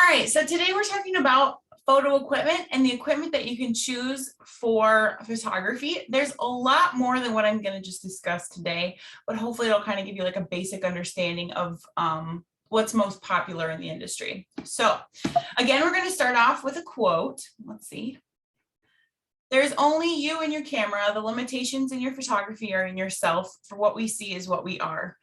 right, so today we're talking about photo equipment and the equipment that you can choose for photography. There's a lot more than what I'm going to just discuss today, but hopefully it'll kind of give you like a basic understanding of what's most popular in the industry. So again, we're going to start off with a quote. Let's see. There's only you and your camera. The limitations in your photography are in yourself. For what we see is what we are.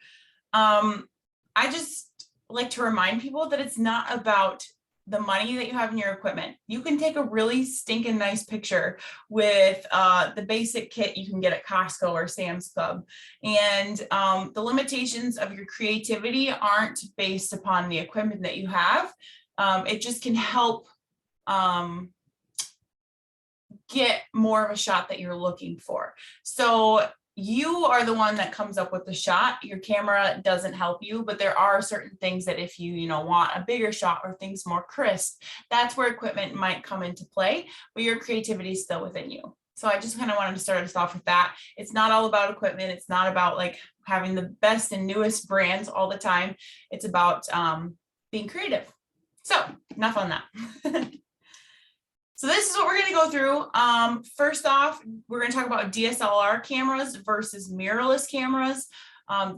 I just like to remind people that it's not about the money that you have in your equipment. You can take a really stinking nice picture with the basic kit you can get at Costco or Sam's Club. And the limitations of your creativity aren't based upon the equipment that you have. It just can help get more of a shot that you're looking for. So you are the one that comes up with the shot. Your camera doesn't help you, but there are certain things that if you want a bigger shot or things more crisp, that's where equipment might come into play, but your creativity is still within you. So I just kind of wanted to start us off with that. It's not all about equipment. It's not about like having the best and newest brands all the time. It's about being creative. So enough on that. So this is what we're going to go through. First off, we're going to talk about DSLR cameras versus mirrorless cameras.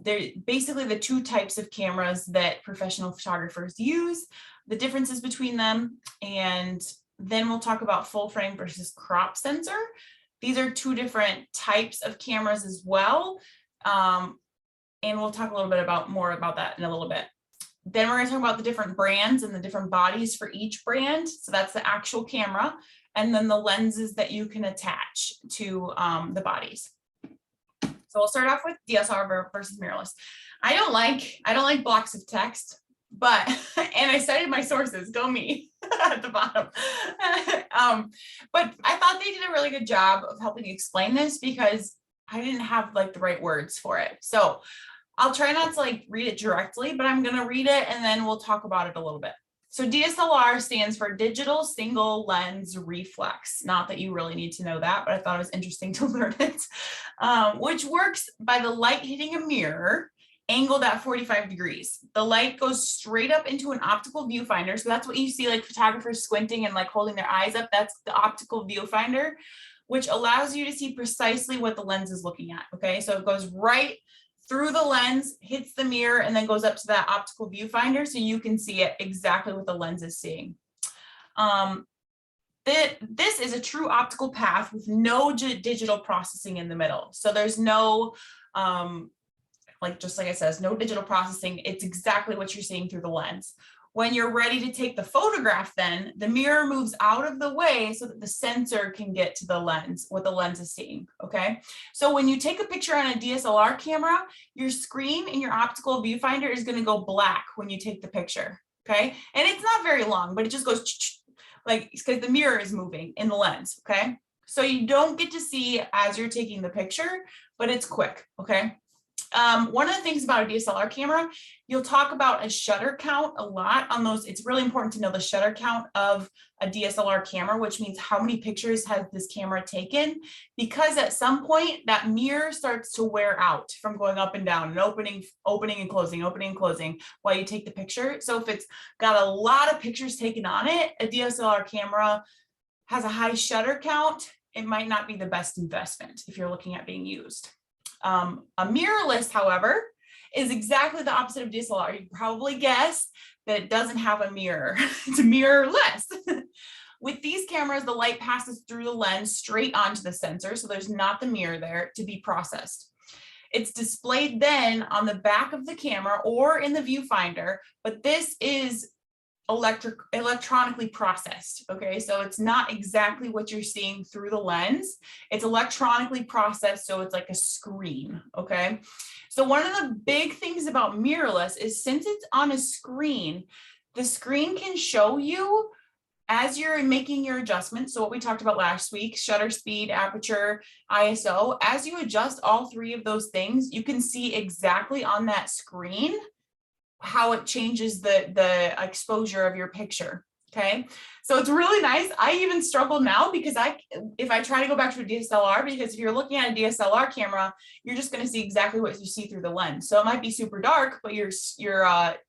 They're basically the two types of cameras that professional photographers use, the differences between them, and then we'll talk about full frame versus crop sensor. These are two different types of cameras as well, and we'll talk a little bit more about that in a little bit. Then we're going to talk about the different brands and the different bodies for each brand. So that's the actual camera, and then the lenses that you can attach to the bodies. So we'll start off with DSLR versus mirrorless. I don't like blocks of text, but and I cited my sources, go me at the bottom. But I thought they did a really good job of helping explain this because I didn't have like the right words for it. So I'll try not to like read it directly, but I'm going to read it and then we'll talk about it a little bit. So DSLR stands for digital single lens reflex. Not that you really need to know that, but I thought it was interesting to learn it, which works by the light hitting a mirror angled at 45 degrees. The light goes straight up into an optical viewfinder. So that's what you see like photographers squinting and like holding their eyes up. That's the optical viewfinder, which allows you to see precisely what the lens is looking at. Okay, so it goes right through the lens, hits the mirror, and then goes up to that optical viewfinder so you can see it exactly what the lens is seeing. This is a true optical path with no digital processing in the middle. So there's no, just like I said, no digital processing. It's exactly what you're seeing through the lens. When you're ready to take the photograph, then the mirror moves out of the way so that the sensor can get to the lens, what the lens is seeing, okay? So when you take a picture on a DSLR camera, your screen in your optical viewfinder is gonna go black when you take the picture, okay? And it's not very long, but it just goes like, because the mirror is moving in the lens, okay? So you don't get to see as you're taking the picture, but it's quick, okay? One of the things about a DSLR camera, you'll talk about a shutter count a lot on those. It's really important to know the shutter count of a DSLR camera, which means how many pictures has this camera taken, because at some point that mirror starts to wear out from going up and down and opening and closing while you take the picture. So if it's got a lot of pictures taken on it, a DSLR camera has a high shutter count. It might not be the best investment if you're looking at being used. A mirrorless, however, is exactly the opposite of DSLR. You probably guessed that it doesn't have a mirror. It's a mirrorless. With these cameras, the light passes through the lens straight onto the sensor, so there's not the mirror there to be processed. It's displayed then on the back of the camera or in the viewfinder, but this is electronically processed, okay? So it's not exactly what you're seeing through the lens. It's electronically processed, so it's like a screen, okay? So one of the big things about mirrorless is since it's on a screen, the screen can show you as you're making your adjustments. So what we talked about last week, shutter speed, aperture, ISO, as you adjust all three of those things, you can see exactly on that screen how it changes the exposure of your picture. Okay, so it's really nice. I even struggle now because if I try to go back to a DSLR, because if you're looking at a DSLR camera, you're just going to see exactly what you see through the lens. So it might be super dark, but your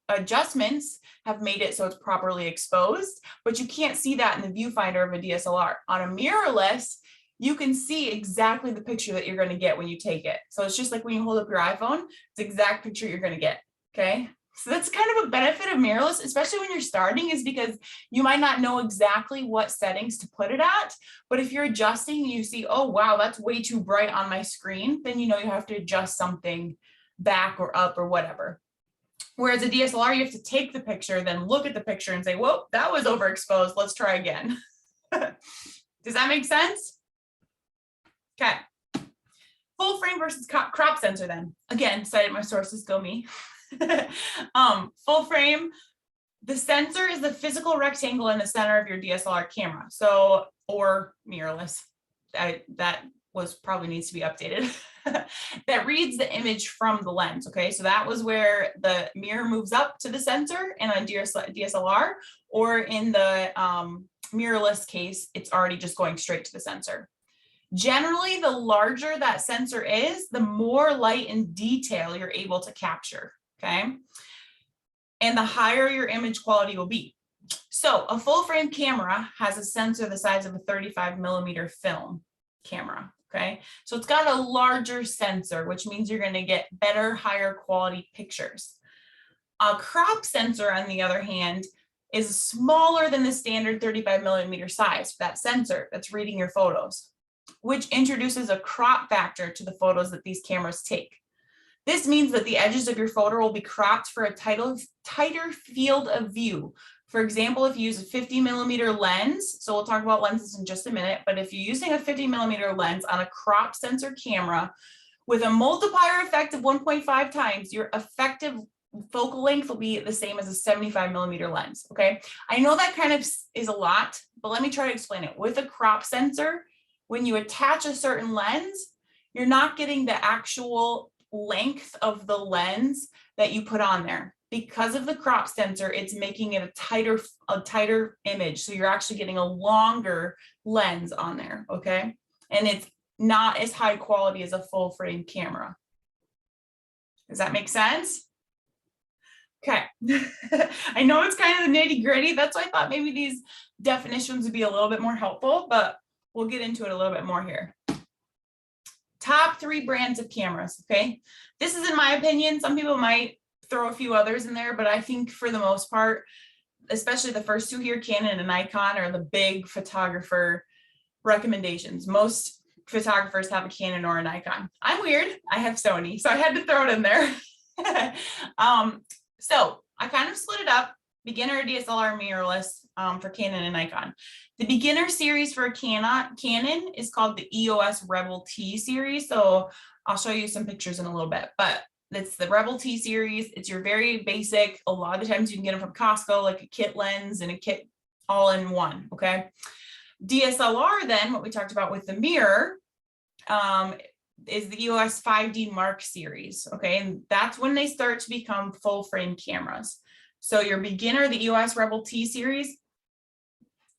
adjustments have made it so it's properly exposed, but you can't see that in the viewfinder of a DSLR. On a mirrorless, you can see exactly the picture that you're going to get when you take it. So it's just like when you hold up your iPhone, it's the exact picture you're going to get. Okay. So that's kind of a benefit of mirrorless, especially when you're starting, is because you might not know exactly what settings to put it at. But if you're adjusting and you see, oh, wow, that's way too bright on my screen, then you know you have to adjust something back or up or whatever. Whereas a DSLR, you have to take the picture, then look at the picture and say, whoa, that was overexposed. Let's try again. Does that make sense? Okay. Full frame versus crop sensor then. Again, cited my sources, go me. Full frame, the sensor is the physical rectangle in the center of your DSLR camera. So, or mirrorless, that was probably needs to be updated. That reads the image from the lens. Okay, so that was where the mirror moves up to the sensor in a DSLR, or in the mirrorless case, it's already just going straight to the sensor. Generally, the larger that sensor is, the more light and detail you're able to capture. Okay, and the higher your image quality will be. So a full frame camera has a sensor the size of a 35mm film camera. Okay, so it's got a larger sensor, which means you're going to get better, higher quality pictures. A crop sensor, on the other hand, is smaller than the standard 35mm size for that sensor that's reading your photos, which introduces a crop factor to the photos that these cameras take. This means that the edges of your photo will be cropped for a tighter field of view. For example, if you use a 50mm lens, so we'll talk about lenses in just a minute, but if you're using a 50mm lens on a crop sensor camera with a multiplier effect of 1.5 times, your effective focal length will be the same as a 75mm lens, okay? I know that kind of is a lot, but let me try to explain it. With a crop sensor, when you attach a certain lens, you're not getting the actual length of the lens that you put on there. Because of the crop sensor, it's making it a tighter image. So you're actually getting a longer lens on there, okay? And it's not as high quality as a full frame camera. Does that make sense? Okay. I know it's kind of the nitty gritty. That's why I thought maybe these definitions would be a little bit more helpful, but we'll get into it a little bit more here. Top 3 brands of cameras, okay? This is in my opinion. Some people might throw a few others in there, but I think for the most part, especially the first 2 here, Canon and Nikon, are the big photographer recommendations. Most photographers have a Canon or a Nikon. I'm weird. I have Sony, so I had to throw it in there. So I kind of split it up, beginner, DSLR, mirrorless, for Canon and Nikon. The beginner series for Canon is called the EOS Rebel T series. So I'll show you some pictures in a little bit, but it's the Rebel T series. It's your very basic. A lot of the times you can get them from Costco, like a kit lens and a kit all in one, okay? DSLR then, what we talked about with the mirror, is the EOS 5D Mark series, okay? And that's when they start to become full frame cameras. So your beginner, the EOS Rebel T series,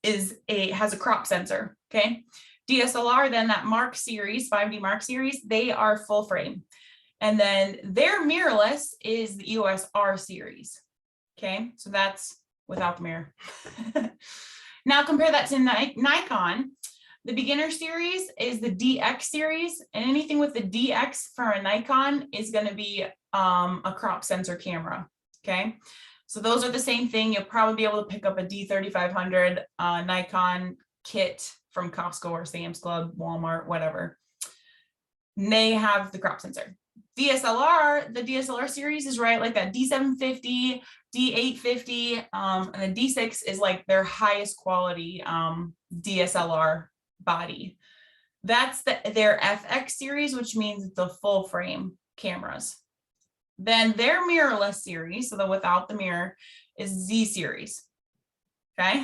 has a crop sensor, okay? DSLR, then that Mark series, 5D Mark series, they are full frame. And then their mirrorless is the EOS R series, okay? So that's without the mirror. Now compare that to Nikon. The beginner series is the DX series, and anything with the DX for a Nikon is going to be a crop sensor camera, okay? So those are the same thing. You'll probably be able to pick up a D3500 Nikon kit from Costco or Sam's Club, Walmart, whatever. And they have the crop sensor. DSLR, the DSLR series is right like that D750, D850, and the D6 is like their highest quality DSLR body. That's their FX series, which means it's a full frame cameras. Then their mirrorless series, so the without the mirror, is Z series. Okay,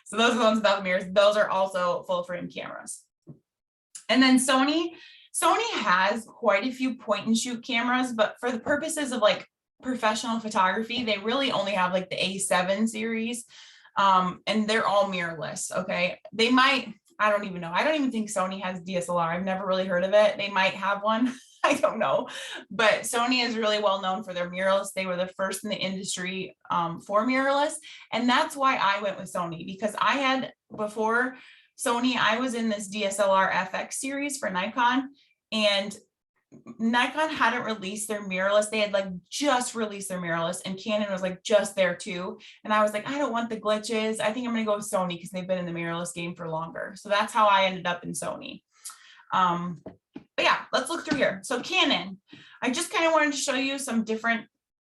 so those are the ones without the mirrors. Those are also full frame cameras. And then Sony has quite a few point and shoot cameras, but for the purposes of like professional photography, they really only have like the A7 series. And they're all mirrorless. Okay. They might, I don't even know. I don't even think Sony has DSLR. I've never really heard of it. They might have one. I don't know. But Sony is really well known for their mirrorless. They were the first in the industry for mirrorless. And that's why I went with Sony, because I had before Sony, I was in this DSLR FX series for Nikon, and Nikon hadn't released their mirrorless. They had like just released their mirrorless, and Canon was like just there too. And I was like, I don't want the glitches. I think I'm going to go with Sony because they've been in the mirrorless game for longer. So that's how I ended up in Sony. But yeah, let's look through here. So Canon, I just kind of wanted to show you some different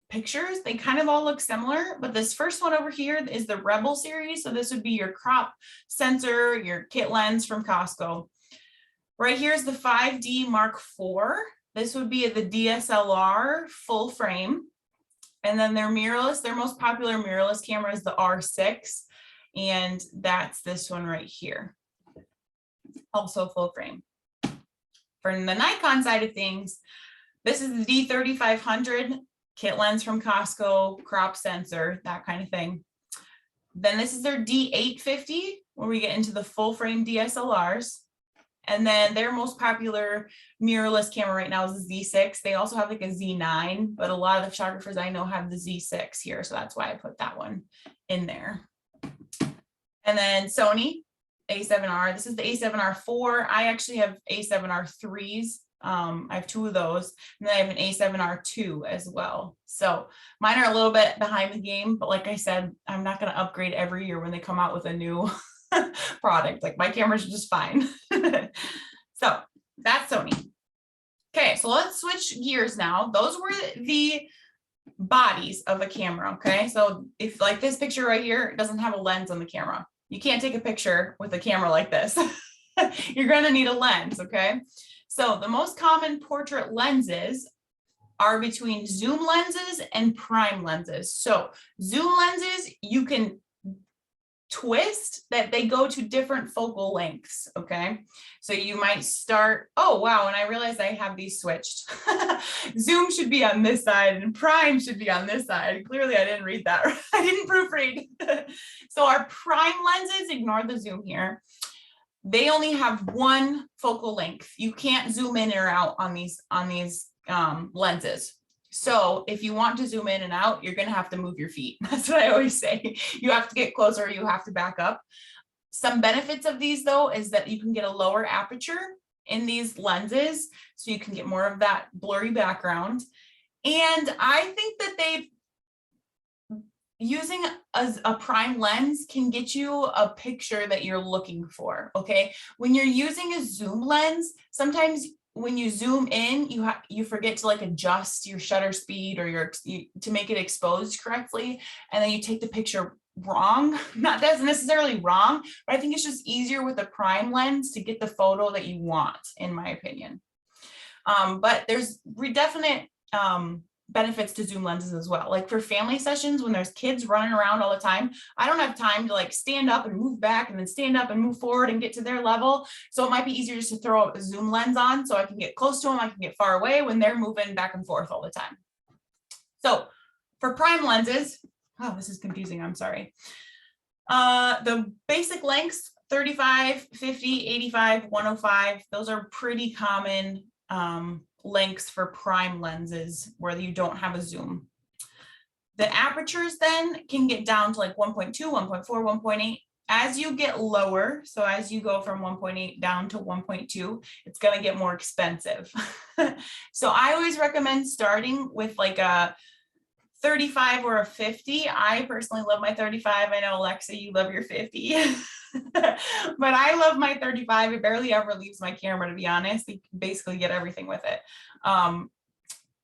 pictures. They kind of all look similar, but this first one over here is the Rebel series. So this would be your crop sensor, your kit lens from Costco. Right here is the 5D Mark IV. This would be the DSLR full frame. And then their mirrorless, their most popular mirrorless camera is the R6. And that's this one right here. Also full frame. For the Nikon side of things, this is the D3500 kit lens from Costco, crop sensor, that kind of thing. Then this is their D850, where we get into the full frame DSLRs. And then their most popular mirrorless camera right now is the Z6. They also have like a Z9, but a lot of the photographers I know have the Z6 here. So that's why I put that one in there. And then Sony A7R. This is the A7R4. I actually have A7R3s. I have two of those. And then I have an A7R2 as well. So mine are a little bit behind the game, but like I said, I'm not going to upgrade every year when they come out with a new product. Like my cameras are just fine. So that's Sony. Okay, so let's switch gears now. Those were the bodies of a camera. Okay, so if like this picture right here doesn't have a lens on the camera, you can't take a picture with a camera like this. You're going to need a lens. Okay, so the most common portrait lenses are between zoom lenses and prime lenses. So zoom lenses, you can twist that they go to different focal lengths. Okay, so you might start, oh wow, and I realized I have these switched. Zoom should be on this side and prime should be on this side. Clearly I didn't read that. I didn't proofread. So our prime lenses, ignore the zoom here, they only have one focal length. You can't zoom in or out on these lenses. So if you want to zoom in and out, you're going to have to move your feet. That's what I always say. You have to get closer, you have to back up. Some benefits of these though is that you can get a lower aperture in these lenses, so you can get more of that blurry background. And I think that using a prime lens can get you a picture that you're looking for. Okay, when you're using a zoom lens, sometimes when you zoom in, you forget to like adjust your shutter speed or to make it exposed correctly, and then you take the picture wrong. Not that's necessarily wrong, but I think it's just easier with a prime lens to get the photo that you want, in my opinion. But there's definite benefits to zoom lenses as well. Like for family sessions, when there's kids running around all the time, I don't have time to like stand up and move back and then stand up and move forward and get to their level. So it might be easier just to throw a zoom lens on so I can get close to them, I can get far away when they're moving back and forth all the time. So for prime lenses, oh, this is confusing, I'm sorry. The basic lengths, 35, 50, 85, 105, those are pretty common lengths for prime lenses where you don't have a zoom. The apertures then can get down to like 1.2, 1.4, 1.8. As you get lower, so as you go from 1.8 down to 1.2, it's going to get more expensive. So I always recommend starting with like a 35 or a 50. I personally love my 35. I know, Alexa, you love your 50. But I love my 35. It barely ever leaves my camera, to be honest. You can basically get everything with it.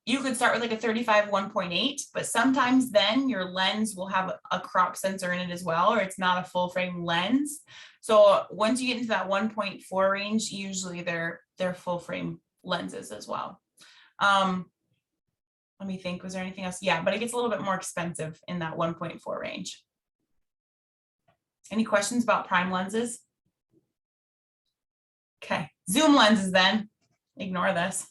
You could start with like a 35 1.8, but sometimes then your lens will have a crop sensor in it as well, or it's not a full frame lens. So once you get into that 1.4 range, usually they're full frame lenses as well. Let me think, was there anything else? Yeah, but it gets a little bit more expensive in that 1.4 range. Any questions about prime lenses? Okay, zoom lenses then, ignore this.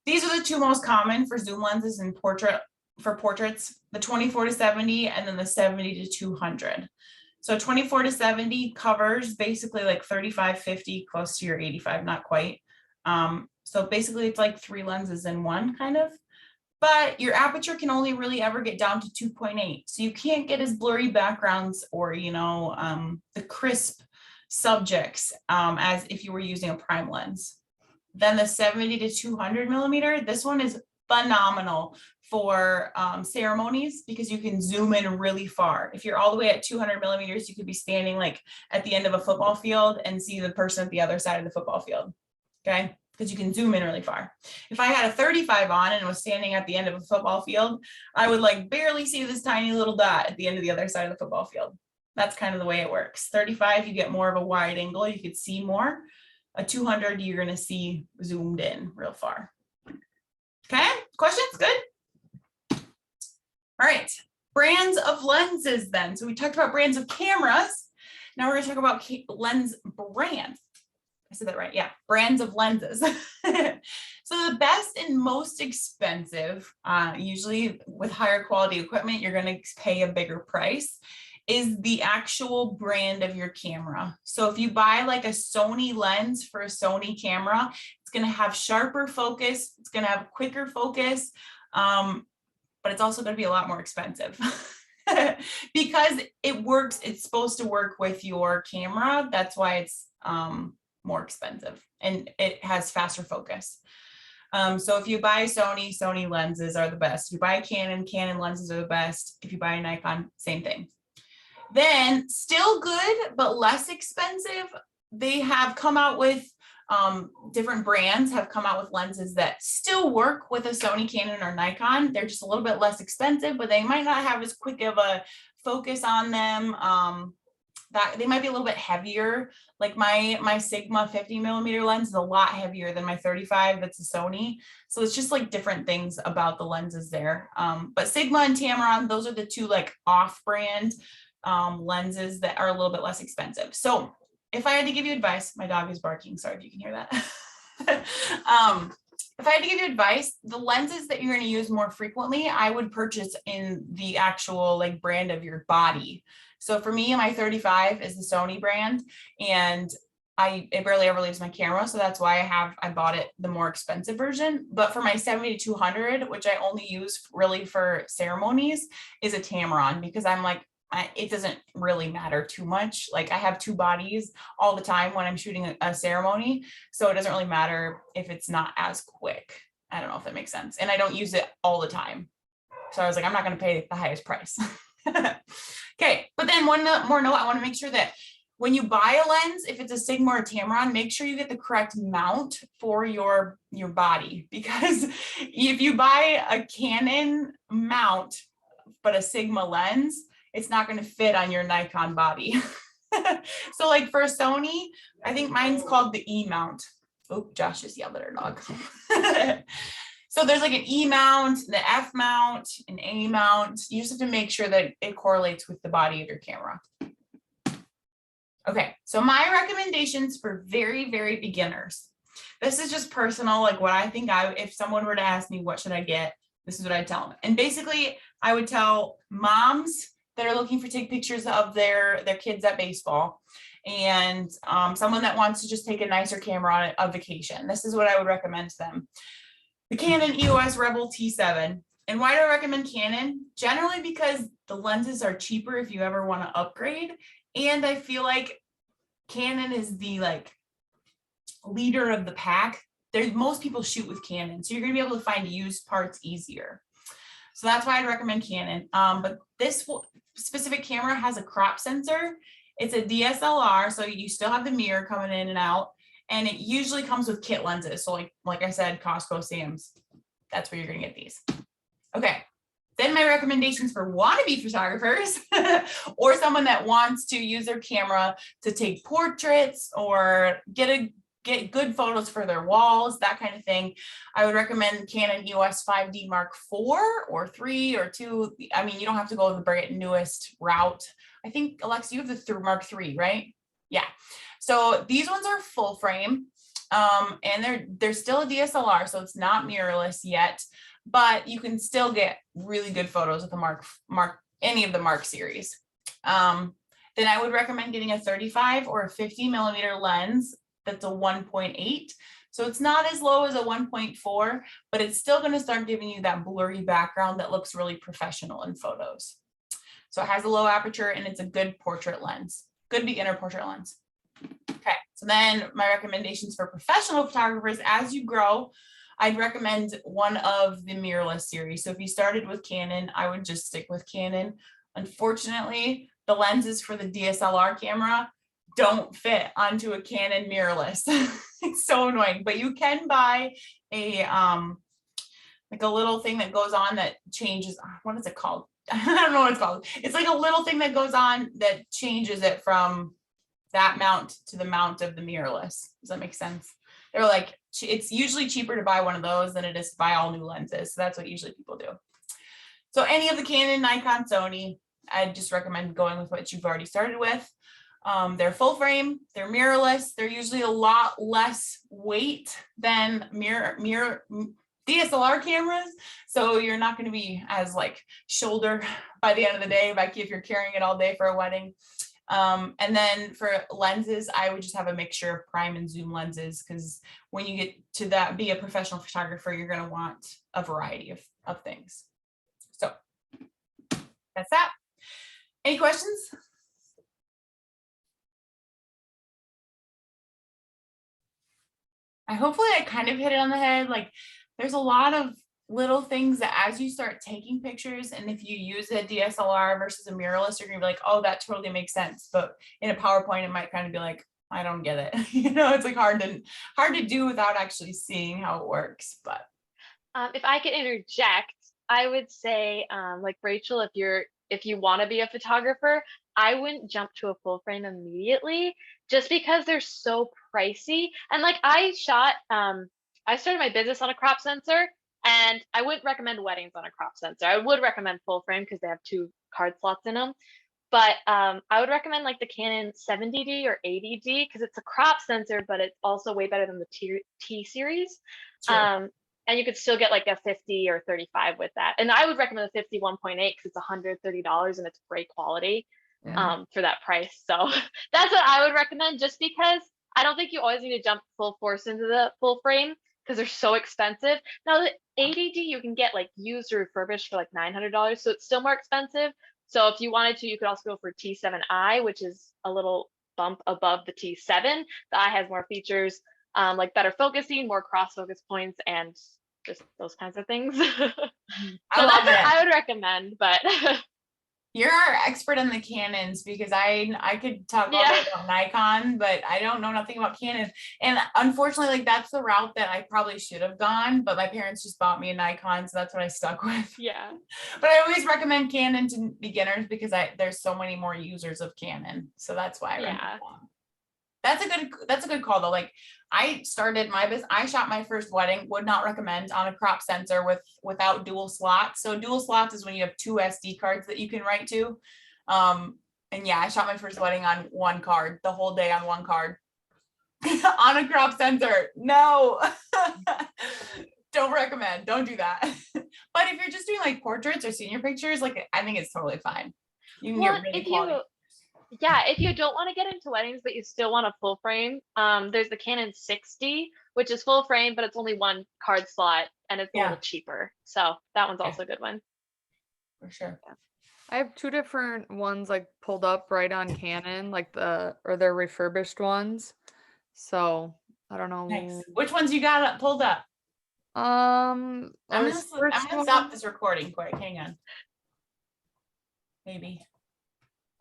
These are the two most common for zoom lenses in portrait for portraits, the 24-70 and then the 70-200. So 24-70 covers basically like 35-50, close to your 85, not quite. So basically it's like 3 lenses in one kind of, but your aperture can only really ever get down to 2.8. So you can't get as blurry backgrounds or, the crisp subjects as if you were using a prime lens. Then the 70-200 millimeter, this one is phenomenal for ceremonies because you can zoom in really far. If you're all the way at 200 millimeters, you could be standing like at the end of a football field and see the person at the other side of the football field, okay? Because you can zoom in really far. If I had a 35 on and was standing at the end of a football field, I would like barely see this tiny little dot at the end of the other side of the football field. That's kind of the way it works. 35, you get more of a wide angle, you could see more. A 200, you're gonna see zoomed in real far. Okay, questions, good? All right, brands of lenses then. So we talked about brands of cameras. Now we're gonna talk about lens brands. I said that right, yeah, brands of lenses. So the best and most expensive, usually with higher quality equipment, you're gonna pay a bigger price, is the actual brand of your camera. So if you buy like a Sony lens for a Sony camera, it's gonna have sharper focus, it's gonna have quicker focus, but it's also gonna be a lot more expensive. Because it works, it's supposed to work with your camera, that's why it's more expensive and it has faster focus. So if you buy Sony lenses are the best. If you buy Canon lenses are the best. If you buy a Nikon, same thing. Then still good, but less expensive. They have come out with, different brands have come out with lenses that still work with a Sony, Canon, or Nikon. They're just a little bit less expensive, but they might not have as quick of a focus on them. That they might be a little bit heavier. Like my Sigma 50 millimeter lens is a lot heavier than my 35 that's a Sony. So it's just like different things about the lenses there. But Sigma and Tamron, those are the two like off-brand lenses that are a little bit less expensive. So if I had to give you advice, my dog is barking, sorry if you can hear that. If I had to give you advice, the lenses that you're going to use more frequently, I would purchase in the actual like brand of your body. So for me, my 35 is the Sony brand, and it barely ever leaves my camera. So that's why I bought it the more expensive version. But for my 70-200, which I only use really for ceremonies, is a Tamron, because I'm like, it doesn't really matter too much. Like I have 2 bodies all the time when I'm shooting a ceremony. So it doesn't really matter if it's not as quick. I don't know if that makes sense. And I don't use it all the time. So I was like, I'm not going to pay the highest price. Okay. But then one more note, I want to make sure that when you buy a lens, if it's a Sigma or Tamron, make sure you get the correct mount for your body, because if you buy a Canon mount, but a Sigma lens, it's not going to fit on your Nikon body. So like for Sony, I think mine's called the E mount. Oh, Josh just yelled at our dog. So there's like an E mount, the F mount, an A mount. You just have to make sure that it correlates with the body of your camera. Okay, so my recommendations for very, very beginners. This is just personal, like what I think if someone were to ask me, what should I get? This is what I'd tell them. And basically I would tell moms that are looking for take pictures of their kids at baseball, and someone that wants to just take a nicer camera on a vacation. This is what I would recommend to them. The Canon EOS Rebel T7. And why do I recommend Canon? Generally because the lenses are cheaper if you ever want to upgrade. And I feel like Canon is the like leader of the pack. Most people shoot with Canon, so you're going to be able to find used parts easier. So that's why I'd recommend Canon. But this specific camera has a crop sensor. It's a DSLR, so you still have the mirror coming in and out. And it usually comes with kit lenses. So like I said, Costco, Sam's, that's where you're gonna get these. Okay, then my recommendations for wannabe photographers or someone that wants to use their camera to take portraits or get good photos for their walls, that kind of thing. I would recommend Canon EOS 5D Mark IV or 3 or 2. I mean, you don't have to go the brand newest route. I think, Alexa, you have the Mark III, right? Yeah. So these ones are full frame, and they're still a DSLR, so it's not mirrorless yet, but you can still get really good photos with the any of the Mark series. Then I would recommend getting a 35 or a 50 millimeter lens that's a 1.8. So it's not as low as a 1.4, but it's still going to start giving you that blurry background that looks really professional in photos. So it has a low aperture and it's a good portrait lens, good beginner portrait lens. Okay, so then my recommendations for professional photographers, as you grow, I'd recommend one of the mirrorless series. So if you started with Canon, I would just stick with Canon. Unfortunately, the lenses for the DSLR camera don't fit onto a Canon mirrorless. It's so annoying, but you can buy a like a little thing that goes on that changes, what is it called? I don't know what it's called. It's like a little thing that goes on that changes it from that mount to the mount of the mirrorless. Does that make sense? They're like, it's usually cheaper to buy one of those than it is to buy all new lenses. So that's what usually people do. So any of the Canon, Nikon, Sony, I'd just recommend going with what you've already started with. They're full frame, they're mirrorless. They're usually a lot less weight than DSLR cameras. So you're not going to be as like shoulder by the end of the day, like if you're carrying it all day for a wedding. And then for lenses, I would just have a mixture of prime and zoom lenses, because when you get to that, be a professional photographer, you're going to want a variety of things. So that's that. Any questions? Hopefully I kind of hit it on the head. Like there's a lot of little things that as you start taking pictures, and if you use a DSLR versus a mirrorless, you're gonna be like, oh, that totally makes sense. But in a PowerPoint, it might kind of be like, I don't get it. You know, it's like hard to do without actually seeing how it works. But if I could interject, I would say, like Rachel, if you want to be a photographer, I wouldn't jump to a full frame immediately, just because they're so pricey. And like I started my business on a crop sensor, and I wouldn't recommend weddings on a crop sensor. I would recommend full frame because they have 2 card slots in them. But I would recommend like the Canon 70D or 80D because it's a crop sensor, but it's also way better than the T series. And you could still get like a 50 or 35 with that. And I would recommend the 50 1.8 because it's $130 and it's great quality for that price. So that's what I would recommend, just because I don't think you always need to jump full force into the full frame because they're so expensive. Now the 80D you can get like used or refurbished for like $900, so it's still more expensive. So if you wanted to, you could also go for T7i, which is a little bump above the T7. The I has more features, like better focusing, more cross focus points, and just those kinds of things. So that's what I would recommend. But you're our expert on the Canons, because I could talk all day about Nikon, but I don't know nothing about Canon. And unfortunately, like that's the route that I probably should have gone, but my parents just bought me a Nikon, so that's what I stuck with. Yeah. But I always recommend Canon to beginners because there's so many more users of Canon. So that's why I recommend them. That's a good call though. Like I started my business, I shot my first wedding, would not recommend on a crop sensor without dual slots. So dual slots is when you have 2 SD cards that you can write to. And yeah, I shot my first wedding on one card, the whole day on one card on a crop sensor. No, don't recommend, don't do that. But if you're just doing like portraits or senior pictures, like I think it's totally fine. You can get really quality. If you don't want to get into weddings, but you still want a full frame, there's the Canon 60, which is full frame, but it's only 1 card slot and it's a little cheaper. So that one's also a good one. For sure. Yeah. I have 2 different ones like pulled up right on Canon, like they're refurbished ones. So I don't know. Nice. Which ones you got pulled up? I'm gonna stop this recording quick. Hang on. Maybe.